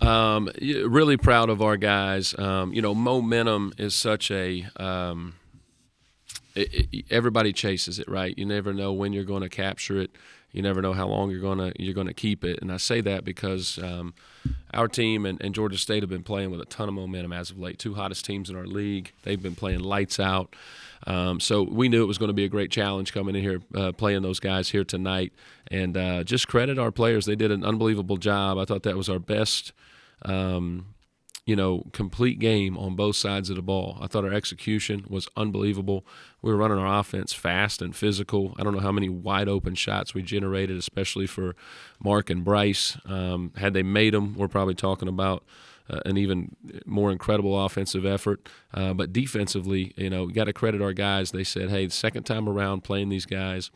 Really proud of our guys. Momentum is such a everybody chases it, right? You never know when you're going to capture it. You never know how long you're gonna keep it. And I say that because our team and Georgia State have been playing with a ton of momentum as of late. Two hottest teams in our league. They've been playing lights out. So we knew it was going to be a great challenge coming in here, playing those guys here tonight. And just credit our players. They did an unbelievable job. I thought that was our best complete game on both sides of the ball. I thought our execution was unbelievable. We were running our offense fast and physical. I don't know how many wide open shots we generated, especially for Mark and Bryce. Had they made them, we're probably talking about an even more incredible offensive effort. But defensively, we got to credit our guys. They said, hey, the second time around playing these guys,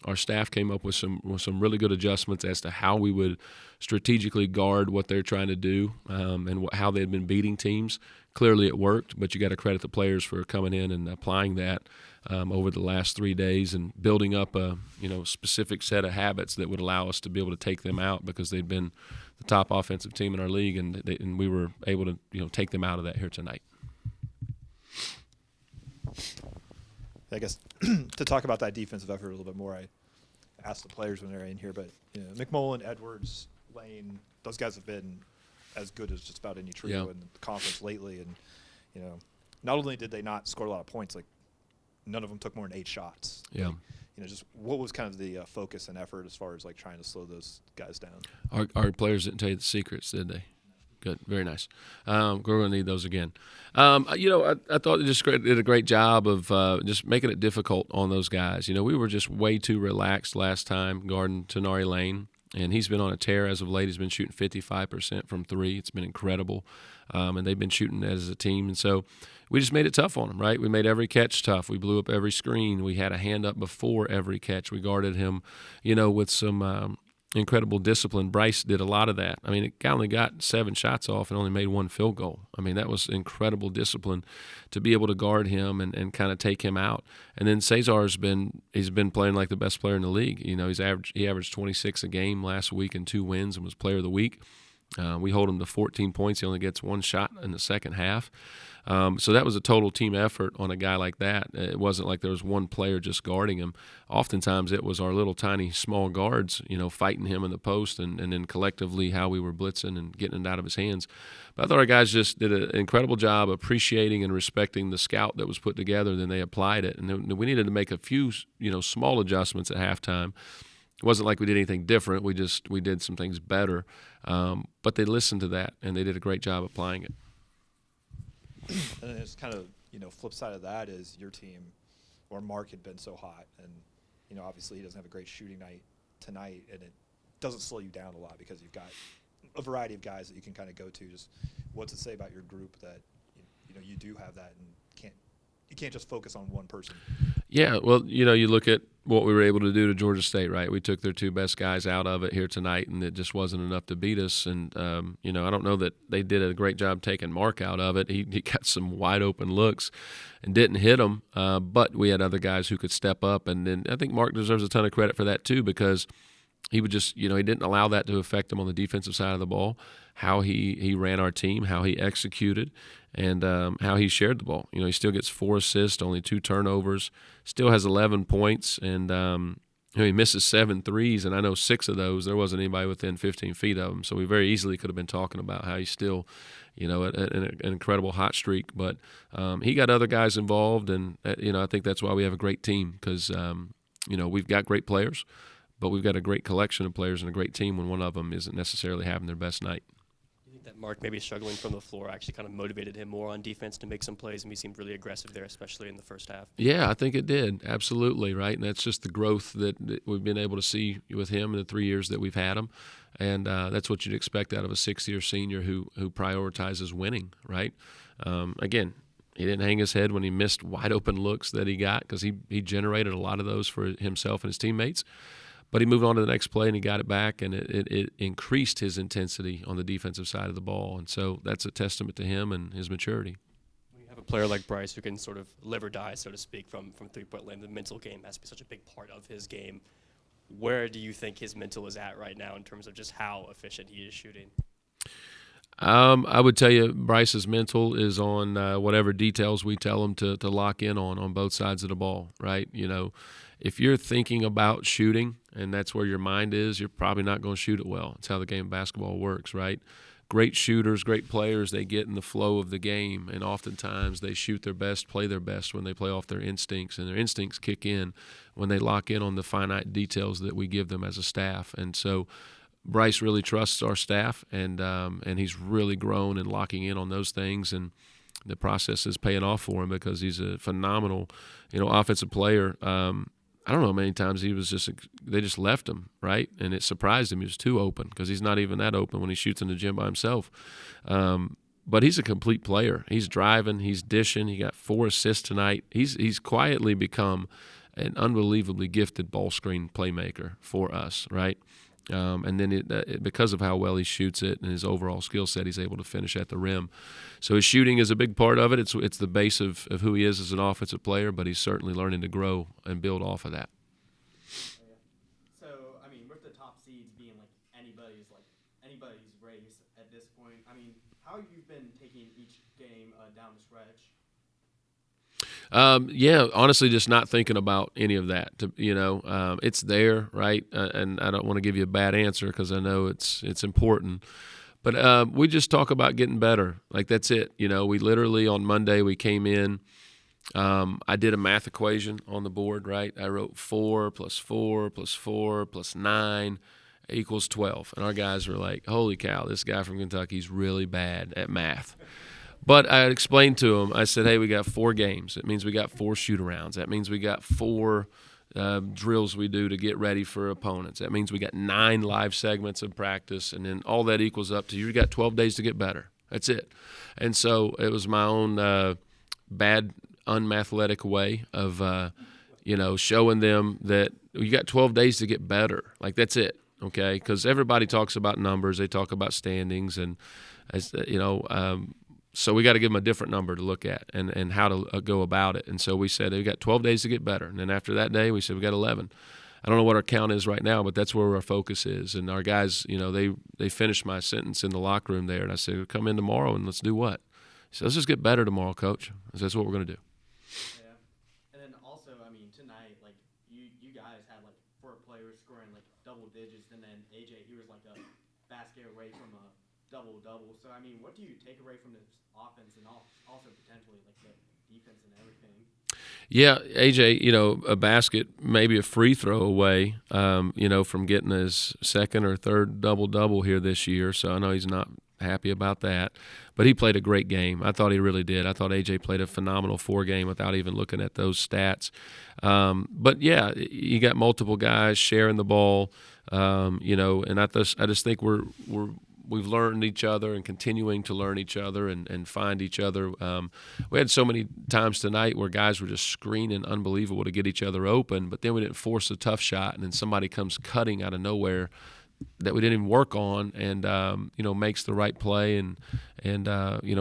our staff came up with some really good adjustments as to how we would strategically guard what they're trying to do and how they'd been beating teams. Clearly it worked, but you got to credit the players for coming in and applying that over the last 3 days and building up a specific set of habits that would allow us to be able to take them out because they'd been the top offensive team in our league, and we were able to take them out of that here tonight. I guess to talk about that defensive effort a little bit more, I asked the players when they're in here, but McMullen, Edwards, Lane, those guys have been as good as just about any trio in the conference lately. And not only did they not score a lot of points, like none of them took more than 8 shots. Yeah. Just what was kind of the focus and effort as far as like trying to slow those guys down? Our players didn't tell you the secrets, did they? Good, very nice. We're going to need those again. I thought they just did a great job of just making it difficult on those guys. We were just way too relaxed last time guarding Tenari Lane, and he's been on a tear as of late. He's been shooting 55% from 3. It's been incredible, and they've been shooting as a team. And so we just made it tough on him, right? We made every catch tough. We blew up every screen. We had a hand up before every catch. We guarded him, with some incredible discipline. Bryce did a lot of that. I mean, the guy only got 7 shots off and only made 1 field goal. I mean, that was incredible discipline to be able to guard him and kind of take him out. And then Cesar's been playing like the best player in the league. He averaged 26 a game last week and 2 wins and was player of the week. We hold him to 14 points. He only gets 1 shot in the second half. So that was a total team effort on a guy like that. It wasn't like there was one player just guarding him. Oftentimes it was our little tiny small guards, fighting him in the post and then collectively how we were blitzing and getting it out of his hands. But I thought our guys just did an incredible job appreciating and respecting the scout that was put together. Then they applied it. And then we needed to make a few, small adjustments at halftime. It wasn't like we did anything different. We did some things better. But they listened to that, and they did a great job applying it. And it's kind of, flip side of that is your team, or Mark had been so hot. And, obviously he doesn't have a great shooting night tonight, and it doesn't slow you down a lot because you've got a variety of guys that you can kind of go to. Just what's it say about your group that, you do have that and you can't just focus on one person? Yeah, well, you look at what we were able to do to Georgia State, right? We took their 2 best guys out of it here tonight, and it just wasn't enough to beat us. And, I don't know that they did a great job taking Mark out of it. He got some wide-open looks and didn't hit them, but we had other guys who could step up. And then I think Mark deserves a ton of credit for that too, because he would just, he didn't allow that to affect him on the defensive side of the ball, how he ran our team, how he executed, and how he shared the ball. He still gets 4 assists, only 2 turnovers, still has 11 points, and he misses 7 threes, and I know 6 of those, there wasn't anybody within 15 feet of him. So we very easily could have been talking about how he's still, an incredible hot streak. But he got other guys involved, and, I think that's why we have a great team because, we've got great players, but we've got a great collection of players and a great team when one of them isn't necessarily having their best night. You think that Mark maybe struggling from the floor actually kind of motivated him more on defense to make some plays, and he seemed really aggressive there, especially in the first half? Yeah, I think it did. Absolutely, right? And that's just the growth that we've been able to see with him in the 3 years that we've had him. And that's what you'd expect out of a 6-year senior who prioritizes winning, right? Again, he didn't hang his head when he missed wide-open looks that he got because he generated a lot of those for himself and his teammates. But he moved on to the next play, and he got it back, and it increased his intensity on the defensive side of the ball. And so that's a testament to him and his maturity. When you have a player like Bryce who can sort of live or die, so to speak, from three-point land, the mental game has to be such a big part of his game. Where do you think his mental is at right now in terms of just how efficient he is shooting? I would tell you Bryce's mental is on whatever details we tell him to lock in on both sides of the ball, right? If you're thinking about shooting and that's where your mind is, you're probably not going to shoot it well. It's how the game of basketball works, right? Great shooters, great players, they get in the flow of the game, and oftentimes they shoot their best, play their best when they play off their instincts, and their instincts kick in when they lock in on the finite details that we give them as a staff. And so Bryce really trusts our staff, and he's really grown in locking in on those things, and the process is paying off for him because he's a phenomenal, offensive player. I don't know how many times they just left him, right? And it surprised him. He was too open because he's not even that open when he shoots in the gym by himself. But he's a complete player. He's driving, he's dishing. He got 4 assists tonight. He's quietly become an unbelievably gifted ball screen playmaker for us, right? And then because of how well he shoots it and his overall skill set, he's able to finish at the rim. So his shooting is a big part of it. It's the base of who he is as an offensive player, but he's certainly learning to grow and build off of that. So, I mean, with the top seeds being anybody's race at this point, I mean, how have you been taking each game down the stretch? Honestly, just not thinking about any of that. It's there, right? And I don't want to give you a bad answer because I know it's important. But we just talk about getting better. That's it. We literally on Monday we came in. I did a math equation on the board, right? I wrote 4 + 4 + 4 + 9 = 12. And our guys were like, holy cow, this guy from Kentucky's really bad at math. But I explained to him, I said, hey, we got 4 games. It means we got 4 shoot-arounds. That means we got 4 drills we do to get ready for opponents. That means we got 9 live segments of practice, and then all that equals up to you got 12 days to get better. That's it. And so it was my own bad, unmathletic way of, showing them that you got 12 days to get better. That's it, okay? Because everybody talks about numbers. They talk about standings, and, so we got to give them a different number to look at and how to go about it. And so we said we got 12 days to get better. And then after that day, we said we got 11. I don't know what our count is right now, but that's where our focus is. And our guys, they finished my sentence in the locker room there. And I said, come in tomorrow and let's do what? He said, let's just get better tomorrow, Coach. I said, that's what we're going to do. Yeah. And then also, I mean, tonight, you guys had 4 players scoring double digits. And then AJ, he was a basket away from a double-double. So, I mean, what do you take away from this offense and also potentially the defense and everything? Yeah, AJ, a basket, maybe a free throw away, from getting his second or third double-double here this year. So I know he's not happy about that. But he played a great game. I thought he really did. I thought AJ played a phenomenal 4 game without even looking at those stats. But, yeah, you got multiple guys sharing the ball, and I just think we've learned each other and continuing to learn each other and find each other. We had so many times tonight where guys were just screening unbelievable to get each other open, but then we didn't force a tough shot, and then somebody comes cutting out of nowhere that we didn't even work on and, makes the right play and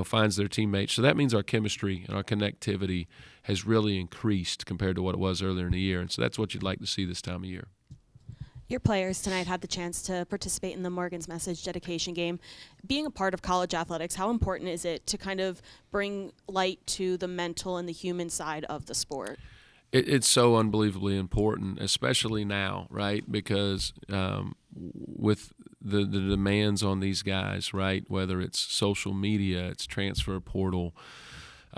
finds their teammates. So that means our chemistry and our connectivity has really increased compared to what it was earlier in the year. And so that's what you'd like to see this time of year. Your players tonight had the chance to participate in the Morgan's Message dedication game. Being a part of college athletics, how important is it to kind of bring light to the mental and the human side of the sport? It's so unbelievably important, especially now, right? Because with the demands on these guys, right, whether it's social media, it's transfer portal,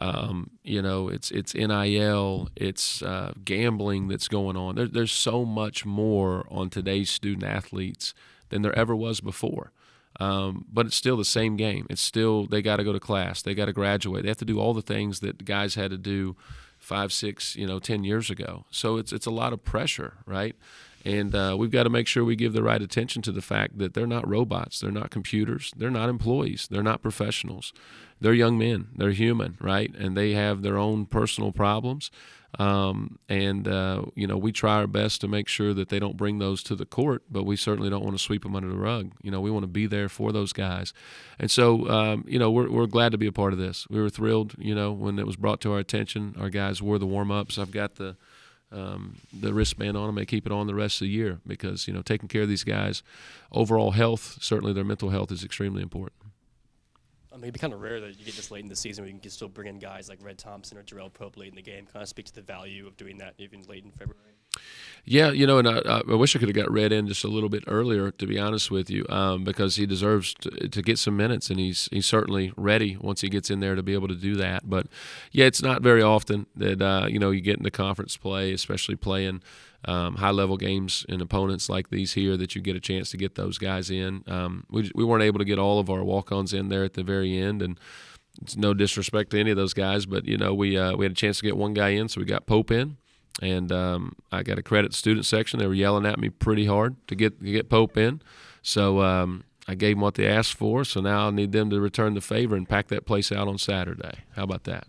it's NIL, it's gambling that's going on. There's so much more on today's student athletes than there ever was before. But it's still the same game. It's still they got to go to class, they got to graduate, they have to do all the things that guys had to do 5, 6, 10 years ago. So it's a lot of pressure, right? And we've got to make sure we give the right attention to the fact that they're not robots, they're not computers, they're not employees, they're not professionals. They're young men, they're human, right? And they have their own personal problems. We try our best to make sure that they don't bring those to the court, but we certainly don't want to sweep them under the rug. We want to be there for those guys. And so, we're glad to be a part of this. We were thrilled, when it was brought to our attention. Our guys wore the warm-ups. I've got the wristband on them. They keep it on the rest of the year because, taking care of these guys, overall health, certainly their mental health is extremely important. mean, it'd be kind of rare that you get this late in the season where you can still bring in guys like Red Thompson or Jarrell Pope late in the game. Kind of speak to the value of doing that even late in February. Yeah, and I wish I could have got Red in just a little bit earlier, to be honest with you, because he deserves to get some minutes, and he's certainly ready once he gets in there to be able to do that. But, yeah, it's not very often that, you get into conference play, especially playing high-level games and opponents like these here, that you get a chance to get those guys in. We weren't able to get all of our walk-ons in there at the very end, and it's no disrespect to any of those guys, but, we had a chance to get one guy in, so we got Pope in. And I got to credit the student section. They were yelling at me pretty hard to get Pope in. So I gave them what they asked for. So now I need them to return the favor and pack that place out on Saturday. How about that?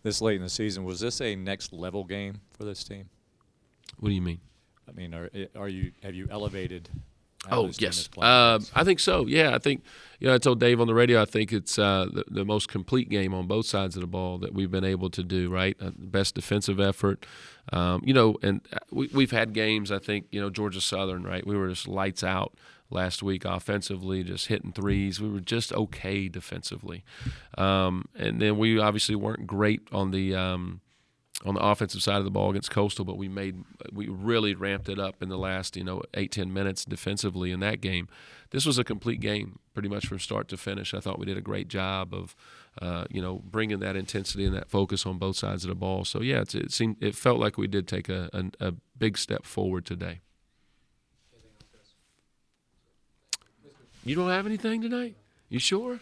This late in the season, was this a next level game for this team? What do you mean? I mean, have you elevated? Oh, yes. I think so. Yeah, I think, I told Dave on the radio, I think it's the most complete game on both sides of the ball that we've been able to do, right? Best defensive effort. And we've had games, I think, Georgia Southern, right? We were just lights out last week offensively, just hitting threes. We were just okay defensively. And then we obviously weren't great on the offensive side of the ball against Coastal, but we really ramped it up in the last 8-10 minutes defensively in that game. This was a complete game pretty much from start to finish. I thought we did a great job of bringing that intensity and that focus on both sides of the ball. So yeah, it felt like we did take a big step forward today. You don't have anything tonight? You sure?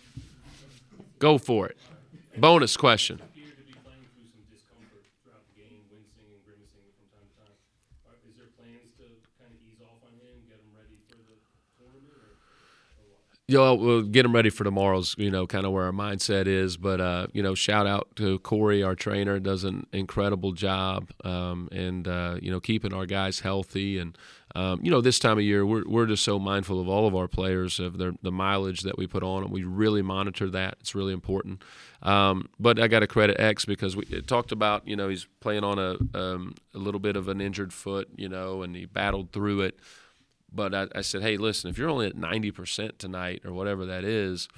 Go for it. Bonus question. We'll get them ready for tomorrow's, kind of where our mindset is. But, shout out to Corey, our trainer, does an incredible job, and keeping our guys healthy. And, this time of year, we're just so mindful of all of our players, of the mileage that we put on them. We really monitor that. It's really important. But I got to credit X because we talked about, he's playing on a little bit of an injured foot, and he battled through it. But I said, hey, listen, if you're only at 90% tonight or whatever that is,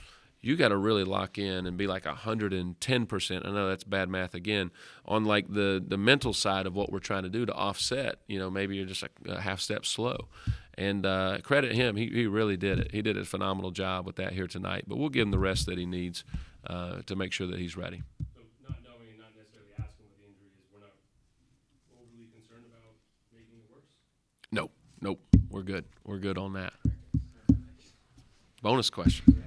you got to really lock in and be like 110%. I know that's bad math again, on like the mental side of what we're trying to do to offset. Maybe you're just a half step slow. And credit him. He really did it. He did a phenomenal job with that here tonight. But we'll give him the rest that he needs to make sure that he's ready. So not knowing and not necessarily asking what the injury is, we're not overly concerned about making it worse? Nope. We're good. We're good on that. Bonus question.